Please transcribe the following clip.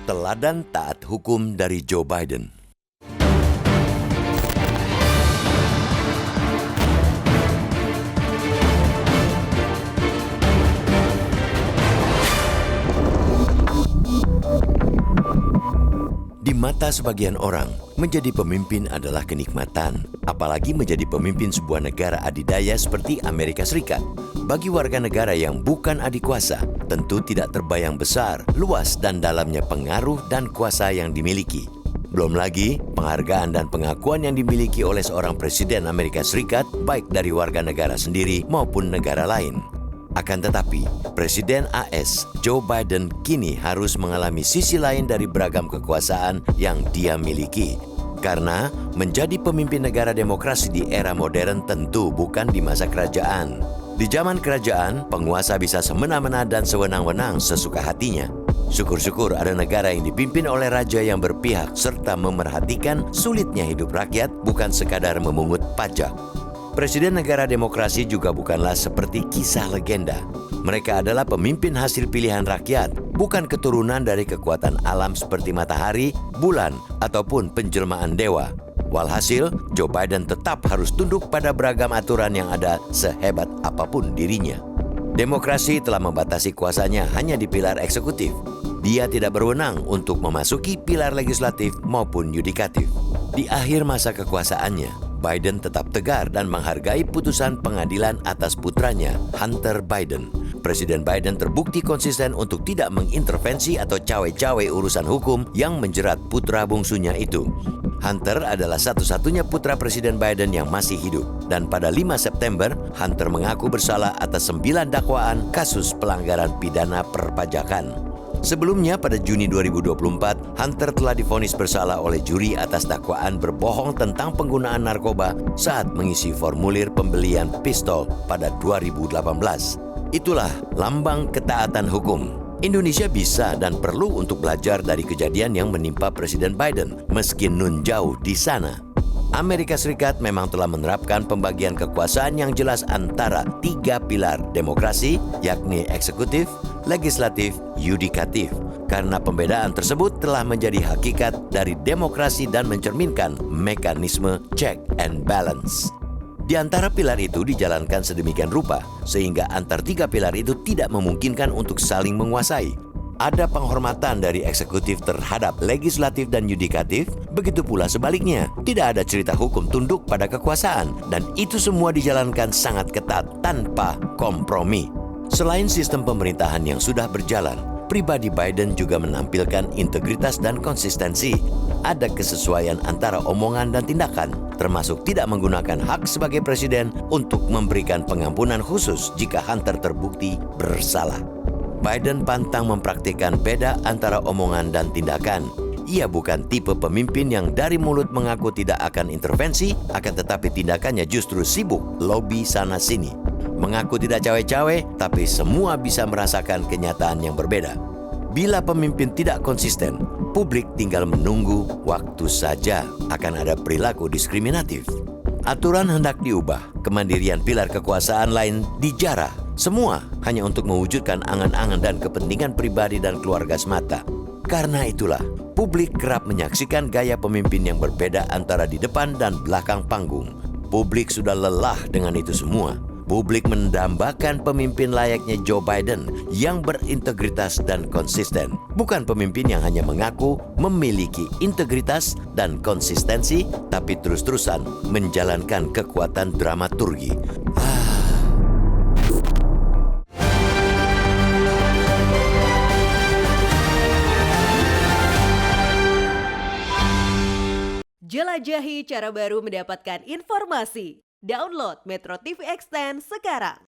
Teladan taat hukum dari Joe Biden. Di mata sebagian orang, menjadi pemimpin adalah kenikmatan, apalagi menjadi pemimpin sebuah negara adidaya seperti Amerika Serikat. Bagi warga negara yang bukan adik kuasa, tentu tidak terbayang besar, luas dan dalamnya pengaruh dan kuasa yang dimiliki. Belum lagi penghargaan dan pengakuan yang dimiliki oleh seorang presiden Amerika Serikat, baik dari warga negara sendiri maupun negara lain. Akan tetapi, Presiden AS Joe Biden kini harus mengalami sisi lain dari beragam kekuasaan yang dia miliki. Karena menjadi pemimpin negara demokrasi di era modern tentu bukan di masa kerajaan. Di zaman kerajaan, penguasa bisa semena-mena dan sewenang-wenang sesuka hatinya. Syukur-syukur ada negara yang dipimpin oleh raja yang berpihak serta memerhatikan sulitnya hidup rakyat, bukan sekadar memungut pajak. Presiden negara demokrasi juga bukanlah seperti kisah legenda. Mereka adalah pemimpin hasil pilihan rakyat, bukan keturunan dari kekuatan alam seperti matahari, bulan, ataupun penjelmaan dewa. Walhasil, Joe Biden tetap harus tunduk pada beragam aturan yang ada sehebat apapun dirinya. Demokrasi telah membatasi kuasanya hanya di pilar eksekutif. Dia tidak berwenang untuk memasuki pilar legislatif maupun yudikatif. Di akhir masa kekuasaannya, Biden tetap tegar dan menghargai putusan pengadilan atas putranya, Hunter Biden. Presiden Biden terbukti konsisten untuk tidak mengintervensi atau cawe-cawe urusan hukum yang menjerat putra bungsunya itu. Hunter adalah satu-satunya putra Presiden Biden yang masih hidup. Dan pada 5 September, Hunter mengaku bersalah atas 9 dakwaan kasus pelanggaran pidana perpajakan. Sebelumnya pada Juni 2024, Hunter telah divonis bersalah oleh juri atas dakwaan berbohong tentang penggunaan narkoba saat mengisi formulir pembelian pistol pada 2018. Itulah lambang ketaatan hukum. Indonesia bisa dan perlu untuk belajar dari kejadian yang menimpa Presiden Biden, meski nun jauh di sana. Amerika Serikat memang telah menerapkan pembagian kekuasaan yang jelas antara 3 pilar demokrasi, yakni eksekutif, legislatif, yudikatif. Karena pembedaan tersebut telah menjadi hakikat dari demokrasi dan mencerminkan mekanisme check and balance. Di antara pilar itu dijalankan sedemikian rupa, sehingga antar 3 pilar itu tidak memungkinkan untuk saling menguasai. Ada penghormatan dari eksekutif terhadap legislatif dan yudikatif, begitu pula sebaliknya. Tidak ada cerita hukum tunduk pada kekuasaan, dan itu semua dijalankan sangat ketat tanpa kompromi. Selain sistem pemerintahan yang sudah berjalan, pribadi Biden juga menampilkan integritas dan konsistensi. Ada kesesuaian antara omongan dan tindakan, termasuk tidak menggunakan hak sebagai presiden untuk memberikan pengampunan khusus jika Hunter terbukti bersalah. Biden pantang mempraktikkan beda antara omongan dan tindakan. Ia bukan tipe pemimpin yang dari mulut mengaku tidak akan intervensi, akan tetapi tindakannya justru sibuk lobi sana-sini. Mengaku tidak cawe-cawe, tapi semua bisa merasakan kenyataan yang berbeda. Bila pemimpin tidak konsisten, publik tinggal menunggu waktu saja akan ada perilaku diskriminatif. Aturan hendak diubah, kemandirian pilar kekuasaan lain dijarah. Semua hanya untuk mewujudkan angan-angan dan kepentingan pribadi dan keluarga semata. Karena itulah, publik kerap menyaksikan gaya pemimpin yang berbeda antara di depan dan belakang panggung. Publik sudah lelah dengan itu semua. Publik mendambakan pemimpin layaknya Joe Biden yang berintegritas dan konsisten. Bukan pemimpin yang hanya mengaku memiliki integritas dan konsistensi, tapi terus-terusan menjalankan kekuatan dramaturgi. Jelajahi cara baru mendapatkan informasi. Download Metro TV Extend sekarang.